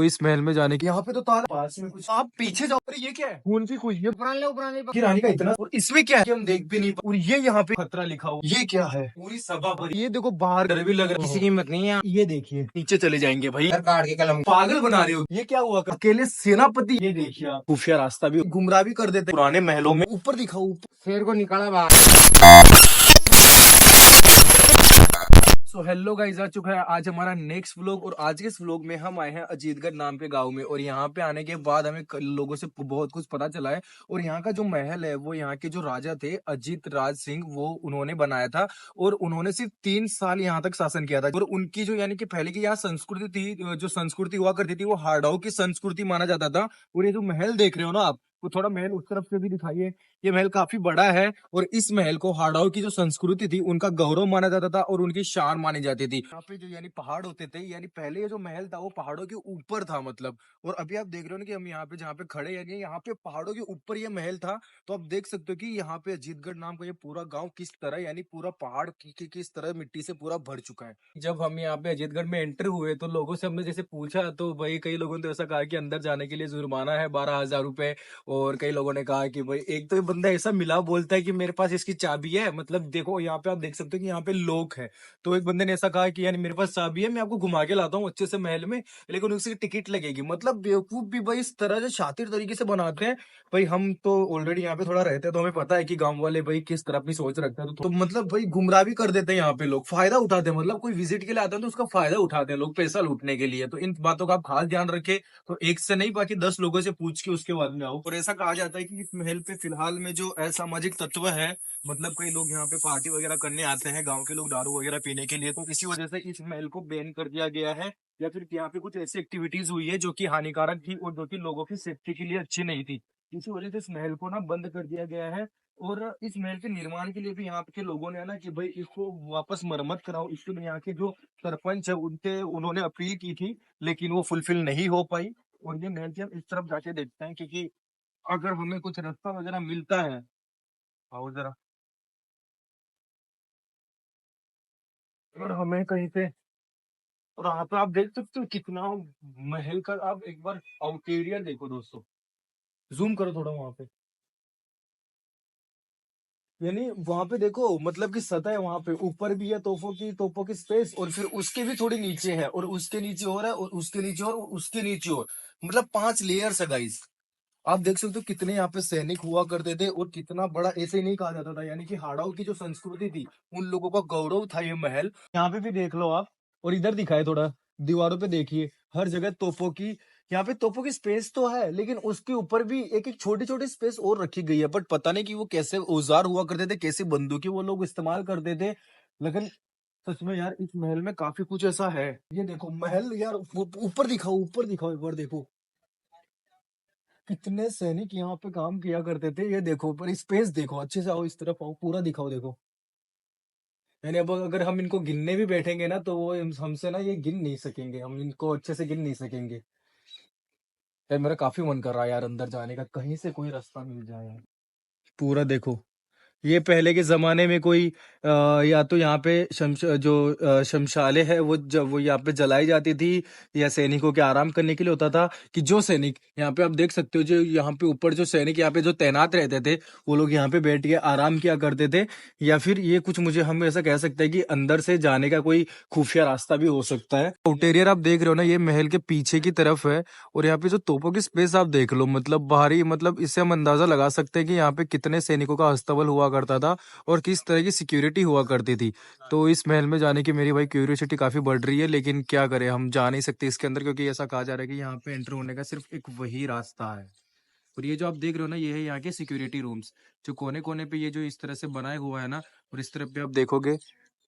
तो इस महल में जाने की यहाँ पे तो ताला पास में कुछ, आप पीछे जाओ। अरे ये क्या है? खून की खुशबू है। पुराने रानी का इतना, और इसमें क्या है कि हम देख भी नहीं पा। और ये यहाँ पे खतरा लिखा हुआ, ये क्या है? पूरी सभा भरी। ये देखो बाहर डर भी लग रहा है, किसी की हिम्मत नहीं है। ये देखिए नीचे चले जाएंगे भाई, काट के कलम पागल बना रहे हो। ये क्या हुआ? अकेले सेनापति, ये देखिए आप, खुफिया रास्ता भी गुमराह भी कर देते पुराने महलों में। ऊपर दिखाओ, ऊपर शेर को निकाला बाहर। सो हेलो गाइस, आ चुका है आज हमारा नेक्स्ट व्लॉग। और आज के इस व्लॉग में हम आए हैं अजीतगढ़ नाम के गांव में। और यहाँ पे आने के बाद हमें लोगों से बहुत कुछ पता चला है। और यहाँ का जो महल है वो यहाँ के जो राजा थे अजीत राज सिंह, वो उन्होंने बनाया था। और उन्होंने सिर्फ 3 साल यहाँ तक शासन किया था। और उनकी जो यानी कि पहले की यहाँ संस्कृति थी, जो संस्कृति हुआ करती थी, वो हाड़ाओं की संस्कृति माना जाता था। और ये जो महल देख रहे हो ना आप, वो थोड़ा महल उस तरफ से भी दिखाइए। ये महल काफी बड़ा है। और इस महल को हाड़ाओं की जो संस्कृति थी उनका गौरव माना जाता था और उनकी शान मानी जाती थी। यहाँ पे जो यानी पहाड़ होते थे, यानी पहले ये जो महल था वो पहाड़ों के ऊपर था मतलब। और अभी आप देख रहे हो ना कि हम यहाँ पे जहाँ पे खड़े हैं, यहाँ पे पहाड़ों के ऊपर ये महल था। तो आप देख सकते हो कि यहाँ पे अजीतगढ़ नाम का ये पूरा गाँव किस तरह, यानी पूरा पहाड़ किस तरह मिट्टी से पूरा भर चुका है। जब हम यहाँ पे अजीतगढ़ में एंटर हुए तो लोगों से हमने जैसे पूछा, तो भाई कई लोगों ने तो ऐसा कहा कि अंदर जाने के लिए जुर्माना है 12,000 रुपए। और कई लोगों ने कहा कि भाई, एक तो ये बंदा ऐसा मिला बोलता है कि मेरे पास इसकी चाबी है। मतलब देखो यहाँ पे आप देख सकते हो कि यहाँ पे लोग है। तो एक बंदे ने ऐसा कहा कि यानी मेरे पास चाबी है, मैं आपको घुमा के लाता हूँ अच्छे से महल में, लेकिन उसकी टिकट लगेगी। मतलब बेवकूफ भी भाई इस तरह से शातिर तरीके से बनाते हैं। भाई हम तो ऑलरेडी यहाँ पे थोड़ा रहते हैं, तो हमें पता है कि गांव वाले भाई किस तरह अपनी सोच रखते हैं। तो मतलब भाई गुमराह भी कर देते हैं यहाँ पे लोग, फायदा उठाते हैं। मतलब कोई विजिट के लिए आता है तो उसका फायदा उठाते हैं लोग पैसा लूटने के लिए। तो इन बातों का आप खास ध्यान रखें। तो एक से नहीं, बाकी 10 लोगों से पूछ के उसके बाद में आओ। और ऐसा कहा जाता है कि इस महल पे फिलहाल में जो असामाजिक तत्व है, मतलब कई लोग यहाँ पे पार्टी वगैरह करने आते हैं, गांव के लोग दारू वगैरह पीने के लिए, तो इसी वजह से इस महल को बैन कर दिया गया है। या फिर यहाँ पे कुछ ऐसी एक्टिविटीज हुई है जो कि हानिकारक थी और जो कि लोगों की सेफ्टी के लिए अच्छी नहीं थी। इसी वजह से इस महल को ना बंद कर दिया गया है। और इस महल के निर्माण के लिए भी यहाँ के लोगों ने ना कि भाई इसको वापस मरम्मत कराओ। इसके लिए यहाँ के जो सरपंच है उन्होंने अपील की थी, लेकिन वो फुलफिल नहीं हो पाई। और ये महल की हम इस तरफ जाके देखते हैं, क्योंकि अगर हमें कुछ रास्ता वगैरह मिलता है। आओ जरा। और हमें कहीं पे, और यहाँ पे आप देख सकते हो कितना महल का, आप एक बार आउटेरिया देखो दोस्तों, जूम करो थोड़ा वहां पे। यानी वहां पे देखो, मतलब कि सतह है वहां पे, ऊपर भी है तोपों की स्पेस, और फिर उसके भी थोड़ी नीचे है, और उसके नीचे और है, और उसके नीचे और उसके नीचे और, मतलब 5 लेयर्स है गाइस। आप देख सकते हो कितने यहाँ पे सैनिक हुआ करते थे, और कितना बड़ा, ऐसे ही नहीं कहा जाता था। यानी कि हाड़ाओं की जो संस्कृति थी, उन लोगों का गौरव था ये महल। यहाँ पे भी देख लो आप, और इधर दिखाए थोड़ा, दीवारों पे देखिए, हर जगह तोपों की, यहाँ पे तोपों की स्पेस तो है, लेकिन उसके ऊपर भी एक एक छोटी छोटी स्पेस और रखी गई है। बट पता नहीं कि वो कैसे औजार हुआ करते थे, कैसी बंदूकें वो लोग इस्तेमाल करते थे। लेकिन सच में यार, इस महल में काफी कुछ ऐसा है। ये देखो महल यार, ऊपर दिखाओ एक बार, देखो कितने सैनिक यहाँ पे काम किया करते थे। ये देखो, पर स्पेस देखो, अच्छे से आओ, इस तरफ आओ, पूरा दिखाओ, देखो। यानी अब अगर हम इनको गिनने भी बैठेंगे ना, तो वो हमसे ना ये गिन नहीं सकेंगे, हम इनको अच्छे से गिन नहीं सकेंगे। यार मेरा काफी मन कर रहा है यार अंदर जाने का, कहीं से कोई रास्ता मिल जाए यार। पूरा देखो, ये पहले के जमाने में कोई या तो यहाँ पे शमशाले है, वो यहाँ पे जलाई जाती थी, या सैनिकों के आराम करने के लिए होता था। कि जो सैनिक यहाँ पे आप देख सकते हो, जो यहाँ पे ऊपर जो सैनिक यहाँ पे जो तैनात रहते थे, वो लोग यहाँ पे बैठ के आराम किया करते थे। या फिर ये कुछ, मुझे हम ऐसा कह सकते हैं कि अंदर से जाने का कोई खुफिया रास्ता भी हो सकता है। आउटेरियर आप देख रहे हो ना, ये महल के पीछे की तरफ है। और यहाँ पे जो तोपों की स्पेस आप देख लो, मतलब बाहरी, मतलब इससे हम अंदाजा लगा सकते हैं कि यहाँ पे कितने सैनिकों का अस्तबल हुआ करता था और किस तरह की सिक्योरिटी हुआ करती थी। तो इस महल में जाने की मेरी भाई क्यूरियोसिटी काफी बढ़ रही है, लेकिन क्या करें, हम जा नहीं सकते इसके अंदर, क्योंकि ऐसा कहा जा रहा है कि यहाँ पे एंटर होने का सिर्फ एक वही रास्ता है। और ये जो आप देख रहे हो ना, ये है यहाँ के सिक्योरिटी रूम्स, जो कोने कोने पे ये जो इस तरह से बनाए हुआ है ना, और इस तरफ पे आप देखोगे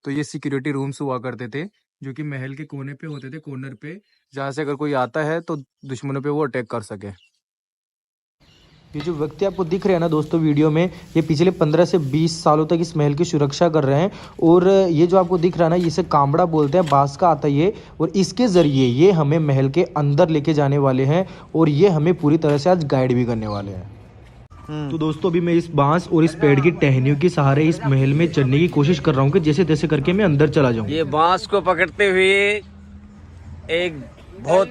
तो ये सिक्योरिटी रूम्स हुआ करते थे, जो कि महल के कोने पे होते थे, कॉर्नर पे, जहाँ से अगर कोई आता है तो दुश्मनों पे वो अटैक कर सके। ये जो व्यक्ति आपको दिख रहे हैं ना दोस्तों वीडियो में, ये पिछले 15 से 20 सालों तक इस महल की सुरक्षा कर रहे हैं। और ये जो आपको दिख रहा है ना, इसे कामड़ा बोलते हैं, बांस का आता है ये। और इसके ज़रिए ये हमें महल के अंदर लेके जाने वाले हैं, और ये हमें पूरी तरह से आज गाइड भी करने वाले हैं। तो दोस्तों अभी मैं इस बांस और इस पेड़ की टहनियों के सहारे इस महल में चढ़ने की कोशिश कर रहा हूँ कि जैसे तैसे करके मैं अंदर चला जाऊँ। ये बांस को पकड़ते हुए एक बहुत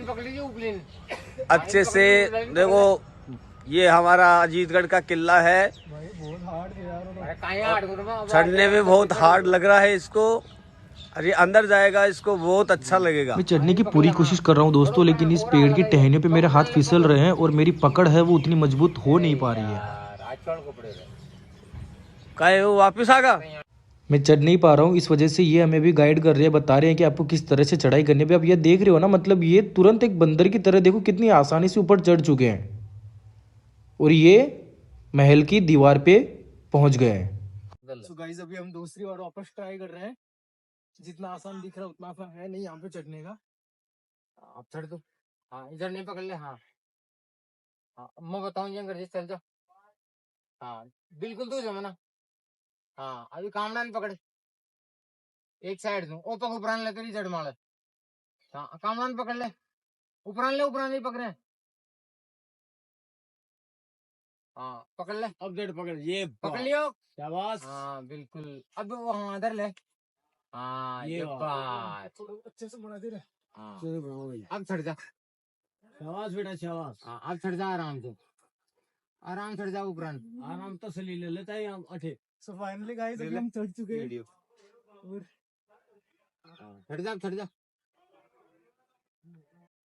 अच्छे से देखो, ये हमारा अजीतगढ़ का किला है। चढ़ने में बहुत हार्ड लग रहा है इसको, अरे अंदर जाएगा इसको बहुत अच्छा लगेगा। मैं चढ़ने की पूरी कोशिश कर रहा हूँ दोस्तों, लेकिन इस पेड़ की टहनियों पे मेरे हाथ फिसल रहे हैं और मेरी पकड़ है वो उतनी मजबूत हो नहीं पा रही है। कहे वो वापिस आगा। मैं चढ़ नहीं पा रहा हूँ, इस वजह से ये हमें भी गाइड कर रहे हैं, बता रहे हैं कि आपको किस तरह से चढ़ाई करनी है। अब ये देख रहे हो ना, मतलब ये तुरंत एक बंदर की तरह देखो कितनी आसानी से ऊपर चढ़ चुके हैं और ये महल की दीवार पे पहुंच गए हैं। सो गाइस अभी हम दूसरी बार वापस ट्राई कर रहे हैं। जितना आसान दिख रहा है उतना आसान है नहीं यहाँ पे चढ़ने का। आप चढ़ दो। हाँ इधर नहीं पकड़ ले। हाँ हाँ मैं बताऊँ जंगर चल जाओ। हाँ बिल्कुल तू जमा ना। हाँ अभी कामड़ा नहीं पकड़े, एक साइड दूं ओ पक ऊपर ले तेरी जड़ माले। हाँ कामड़ा नहीं पकड़ ले, ऊपर नहीं पकड़े। हाँ पकड़ ले, अब जड़ पकड़, ये पकड़ लियो। शाबाश। हाँ बिल्कुल, अब वो हाँ इधर ले। हाँ ये बात अच्छे से बना दे रहे। हाँ अब चढ़ जा। शाबाश बेटा शाबाश। हाँ अब चढ़ जा आराम से, आराम चढ़ जा ऊपर। आराम तो से ले लेता है हम अठे। सो फाइनली गाइस अभी हम चढ़ चुके हैं और चढ़ जा।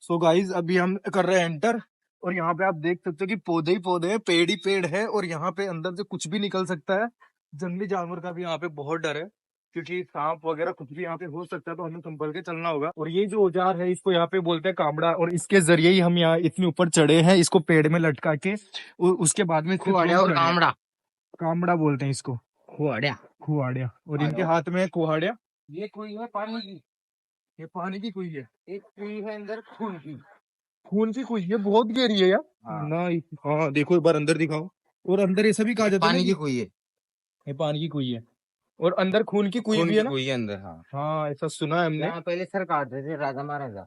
सो गाइस अभी हम कर रहे हैं एंटर और यहाँ पे आप देख सकते हो कि पौधे ही पौधे हैं, पेड़ ही पेड़ है और यहाँ पे अंदर से कुछ भी निकल सकता है। जंगली जानवर का भी यहाँ पे बहुत डर है क्योंकि सांप वगैरह कुछ भी यहाँ पे हो सकता है, तो हमें संभल के चलना होगा। और ये जो औजार है इसको यहाँ पे बोलते हैं कामड़ा और इसके जरिए ही हम यहाँ इतने ऊपर चढ़े हैं, इसको पेड़ में लटका के उसके बाद में कुहाड़िया और कामड़ा, कामड़ा बोलते हैं इसको, कुहाड़िया। और इनके हाथ में कुहाड़िया। ये कुई है पानी की, ये पानी की कुई है, एक कुई है अंदर खून की। खून की कुई है, बहुत गहरी है यार। हाँ। ना हाँ देखो एक बार अंदर दिखाओ। और अंदर ऐसा भी कहा जाता है पानी की कुई है, ये पानी की कुई है और अंदर खून की कुई भी है ना। कुई है अंदर। हाँ हाँ ऐसा सुना है हमने। यहाँ पहले सर काटते थे राजा महाराजा।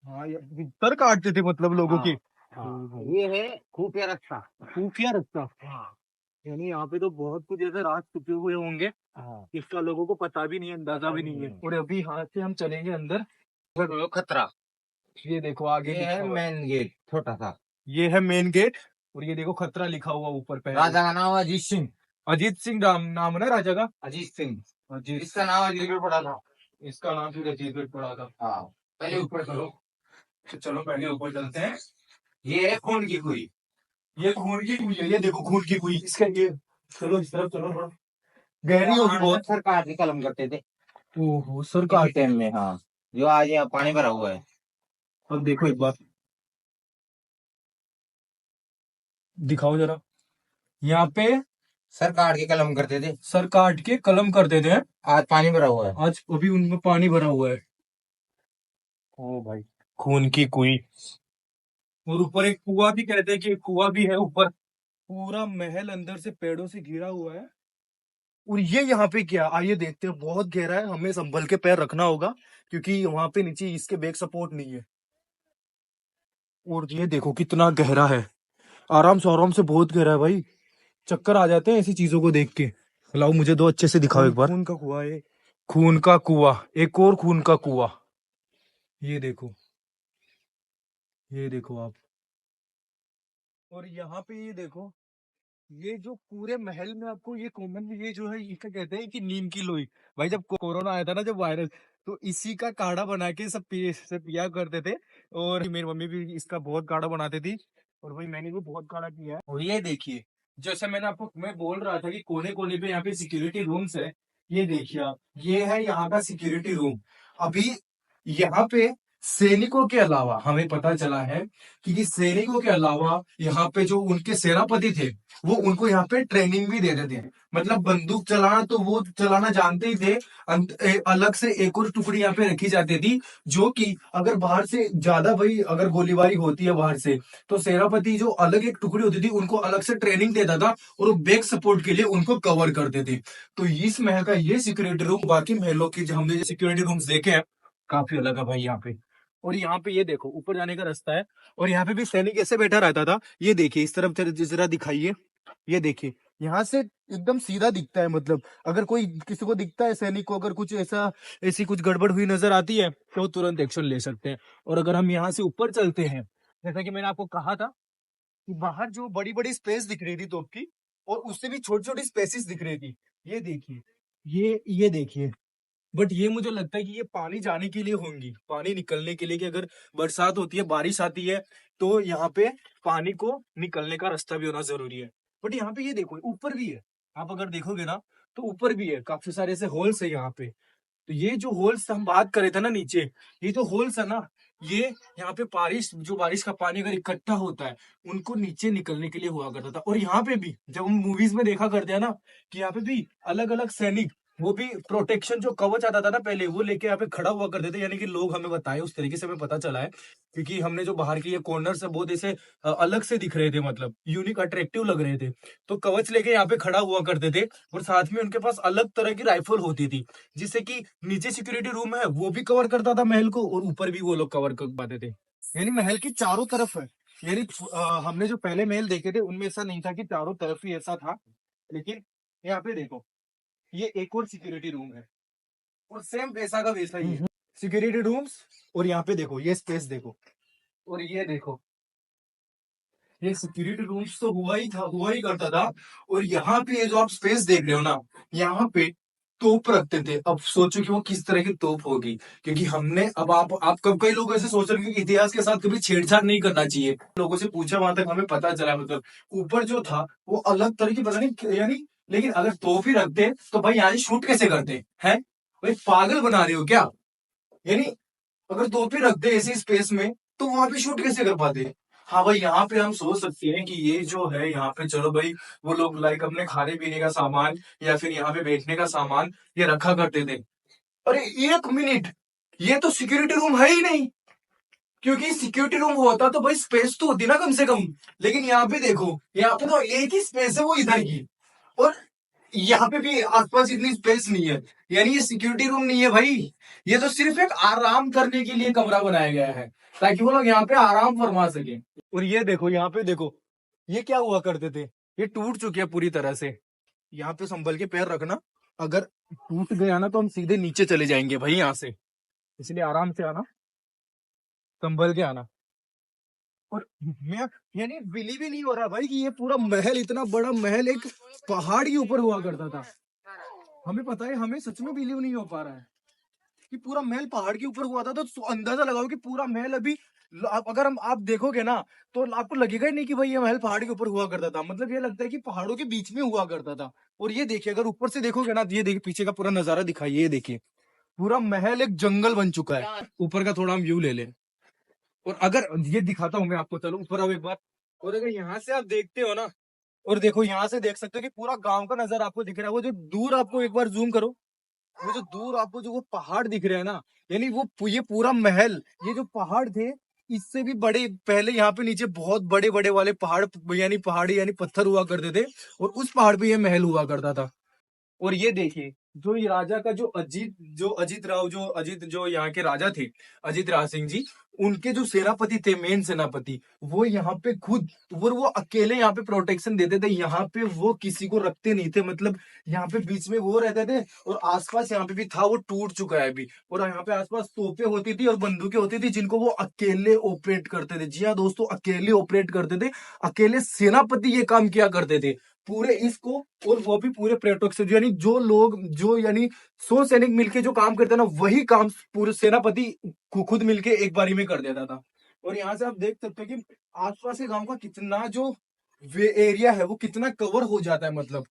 हाँ ये सर काटते थे मतलब लोगों की। हाँ ये है खुफिया रास्ता। खुफिया रास्ता। हाँ यानी यहाँ पे तो बहुत कुछ ऐसे राज छुपे हुए होंगे हाँ जिसका लोगों को पता भी नहीं है, अंदाजा भी नहीं है। और अभी यहाँ से हम चलेंगे अंदर। खतरा। ये देखो आगे ये है मेन गेट छोटा सा, ये है मेन गेट। और ये देखो खतरा लिखा हुआ ऊपर पे। राजा का नाम अजीत सिंह। अजीत सिंह नाम है ना राजा का। अजीत सिंह, अजीत, इसका नाम अजीतगढ़ पड़ा था। इसका नाम फिर अजीतगढ़ पड़ा था। हाँ पहले ऊपर करो। तो चलो पहले ऊपर चलते हैं। ये है खून की कुई। ये खून की कुई है, ये देखो खून की कुई। इसका ये चलो इस तरफ चलो, थोड़ा गहरी होगी बहुत। सरकार के कलम करते थे ओहो सरकार टाइम में। हाँ जो आज यहाँ पानी भरा हुआ है। अब देखो एक बार दिखाओ जरा, यहाँ पे सर काट के कलम करते थे, सर काट के कलम कर देते हैं। आज पानी भरा हुआ है। आज अभी उनमें पानी भरा हुआ है। ओ भाई खून की कुई। और ऊपर एक कुआं भी कहते हैं कि एक कुआं भी है ऊपर। पूरा महल अंदर से पेड़ों से घिरा हुआ है। और ये यहाँ पे क्या, आइए देखते हैं। बहुत गहरा है, हमें संभल के पैर रखना होगा क्योंकि वहां पे नीचे इसके बैक सपोर्ट नहीं है। और ये देखो कितना गहरा है, आराम से बहुत गहरा है भाई। चक्कर आ जाते हैं ऐसी चीजों को देख के। लाओ मुझे दो अच्छे से दिखाओ एक बार। खून का कुआं है, खून का कुआं, एक और खून का कुआं। ये देखो आप। और यहाँ पे ये देखो, ये जो पूरे महल में आपको ये कॉमन ये जो है इसका कहते हैं कि नीम की लोई। भाई जब कोरोना आया था ना, जब वायरस, तो इसी का काढ़ा बना के सब पिया करते थे। और मेरी मम्मी भी इसका बहुत काढ़ा बनाती थी और भाई मैंने भी बहुत काढ़ा पिया है। और ये देखिए, जैसे मैंने आपको मैं बोल रहा था कि कोने कोने पे यहाँ पे सिक्योरिटी रूम्स है। ये देखिए आप, ये है यहाँ का सिक्योरिटी रूम। अभी यहाँ पे सैनिकों के अलावा हमें पता चला है कि सैनिकों के अलावा यहाँ पे जो उनके सेनापति थे वो उनको यहाँ पे ट्रेनिंग भी देते थे। मतलब बंदूक चलाना तो वो चलाना जानते ही थे। अलग से एक और टुकड़ी यहाँ पे रखी जाती थी जो कि अगर बाहर से ज्यादा भाई अगर गोलीबारी होती है बाहर से, तो सेनापति जो अलग एक टुकड़ी होती थी उनको अलग से ट्रेनिंग देता था और वो बैक सपोर्ट के लिए उनको कवर करते थे। तो इस महल का ये सिक्योरिटी रूम बाकी महलों की जो हमने सिक्योरिटी रूम्स देखे हैं काफी अलग है भाई यहाँ पे। और यहाँ पे ये देखो ऊपर जाने का रास्ता है और यहाँ पे भी सैनिक ऐसे बैठा रहता था। ये देखिए इस तरफ जरा दिखाइए, ये देखिए, यहाँ से एकदम सीधा दिखता है। मतलब अगर कोई किसी को दिखता है, सैनिक को अगर कुछ ऐसी कुछ गड़बड़ हुई नजर आती है तो वो तुरंत एक्शन ले सकते हैं। और अगर हम यहाँ से ऊपर चलते हैं, जैसा कि मैंने आपको कहा था कि बाहर जो बड़ी बड़ी स्पेस दिख रही थी तोप की, और उससे भी छोटी छोटी स्पेसिस दिख रही थी। ये देखिए, ये देखिए। बट ये मुझे लगता है कि ये पानी जाने के लिए होंगी, पानी निकलने के लिए, कि अगर बरसात होती है, बारिश आती है, तो यहाँ पे पानी को निकलने का रास्ता भी होना जरूरी है। बट यहाँ पे ये देखो, ऊपर भी है। आप अगर देखोगे ना, तो ऊपर भी है, काफी सारे ऐसे होल्स है यहाँ पे। तो ये जो होल्स हम बात कर रहे थे ना नीचे, ये जो होल्स है ना, ये यहाँ पे बारिश का पानी अगर इकट्ठा होता है, उनको नीचे निकलने के लिए हुआ करता था। और यहाँ पे भी जब हम मूवीज में देखा करते हैं ना, कि यहाँ पे भी अलग अलग सैनिक, वो भी प्रोटेक्शन जो कवच आता था ना पहले, वो लेके यहाँ पे खड़ा हुआ करते थे। यानी कि लोग हमें बताए, उस तरीके से हमें पता चला है, क्योंकि हमने जो बाहर के ये कॉर्नर से बहुत ऐसे अलग से दिख रहे थे, मतलब यूनिक अट्रैक्टिव लग रहे थे। तो कवच लेके यहाँ पे खड़ा हुआ करते थे, और साथ में उनके पास अलग तरह की राइफल होती थी, जिससे कि नीचे सिक्योरिटी रूम है वो भी कवर करता था महल को, और ऊपर भी वो लोग कवर कर पाते थे। यानी महल की चारों तरफ है। यानी हमने जो पहले महल देखे थे उनमें ऐसा नहीं था कि चारों तरफ ही ऐसा था, लेकिन यहाँ पे देखो, ये एक और सिक्योरिटी रूम है, और सेम वैसा का वैसा ही है सिक्योरिटी रूम्स। और यहाँ पे देखो, ये स्पेस देखो, और ये देखो, ये सिक्योरिटी रूम्स तो हुआ ही करता था। और यहाँ पे ये जो आप स्पेस देख रहे हो ना, यहाँ पे तोप रखते थे। अब सोचो कि वो किस तरह की तोप होगी, क्योंकि हमने अब आप कब, कई लोग ऐसे सोच रहे हैं कि इतिहास के साथ कभी छेड़छाड़ नहीं करना चाहिए। लोगों से पूछा, वहां तक हमें पता चला, मतलब ऊपर जो था वो अलग तरह की, पता नहीं यानी, लेकिन अगर तोप ही रखते तो भाई यहाँ शूट कैसे करते हैं? भाई पागल बना रहे हो क्या? यानी अगर तोप ही रखते ऐसी स्पेस में, तो वहां पे शूट कैसे कर पाते? हाँ भाई, यहाँ पे हम सोच सकते हैं कि ये जो है यहाँ पे, चलो भाई, वो लोग लाइक अपने खाने पीने का सामान या फिर यहाँ पे बैठने का सामान ये रखा करते थे। अरे एक मिनट, ये तो सिक्योरिटी रूम है ही नहीं। क्योंकि सिक्योरिटी रूम होता तो भाई स्पेस तो होती ना कम से कम। लेकिन यहाँ पे देखो, यहाँ पे तो एक ही स्पेस है, वो इधर की। और यहाँ पे भी आसपास इतनी स्पेस नहीं है। यानी ये सिक्योरिटी रूम नहीं है भाई, ये तो सिर्फ एक आराम करने के लिए कमरा बनाया गया है, ताकि वो लोग यहाँ पे आराम फरमा सके। और ये देखो, यहाँ पे देखो, ये क्या हुआ करते थे, ये टूट चुके हैं पूरी तरह से। यहाँ पे संभल के पैर रखना, अगर टूट गया ना तो हम सीधे नीचे चले जाएंगे भाई यहाँ से, इसलिए आराम से आना, संभल के आना। और मैं, यानी बिलीव ही नहीं हो रहा भाई कि ये पूरा महल, इतना बड़ा महल एक पहाड़ के ऊपर हुआ करता था। हमें पता है, हमें सच में बिलीव नहीं हो पा रहा है कि पूरा महल पहाड़ के ऊपर हुआ था। तो अंदाजा लगाओ कि पूरा महल अभी, अगर आप देखोगे ना, तो आपको लगेगा ही नहीं कि भाई ये महल पहाड़ के ऊपर हुआ करता था। मतलब ये लगता है कि पहाड़ों के बीच में हुआ करता था। और ये देखिए, अगर ऊपर से देखोगे ना, तो ये देखिए पीछे का पूरा नजारा दिखाइए, ये देखिए पूरा महल एक जंगल बन चुका है। ऊपर का थोड़ा हम व्यू ले लें, और अगर ये दिखाता हूँ मैं आपको, चलो ऊपर आओ एक बार। और अगर यहाँ से आप देखते हो ना, और देखो यहाँ से देख सकते हो कि पूरा गांव का नजारा आपको दिख रहा है। वो जो दूर, आपको एक बार जूम करो, वो जो दूर आपको जो वो पहाड़ दिख रहे हैं ना, यानी वो ये पूरा महल, ये जो पहाड़ थे, इससे भी बड़े पहले यहाँ पे नीचे बहुत बड़े बड़े वाले पहाड़, यानी पहाड़ी यानी पत्थर हुआ करते थे, और उस पहाड़ पे ये महल हुआ करता था। और ये देखिए, जो ये राजा का जो अजीत जो यहाँ के राजा थे, अजीत राज सिंह जी, उनके जो सेनापति थे, मेन सेनापति, वो यहाँ पे खुद, वो अकेले यहाँ पे प्रोटेक्शन देते थे। यहाँ पे वो किसी को रखते नहीं थे, मतलब यहाँ पे बीच में वो रहते थे, और आसपास यहाँ पे भी था, वो टूट चुका है अभी। और यहाँ पे आसपास तोपें होती थी और बंदूकें होती थी, जिनको वो अकेले ऑपरेट करते थे। जी हाँ दोस्तों, अकेले ऑपरेट करते थे, अकेले सेनापति ये काम किया करते थे पूरे इसको। और वो भी पूरे प्रोटेक्शन, यानी जो लोग, जो यानी 100 सैनिक मिलके जो काम करते ना, वही काम पूरे सेनापति खुद मिलके एक बारी में कर देता था। और यहाँ से आप देख सकते हो कि आसपास के गांव का कितना जो वे एरिया है वो कितना कवर हो जाता है। मतलब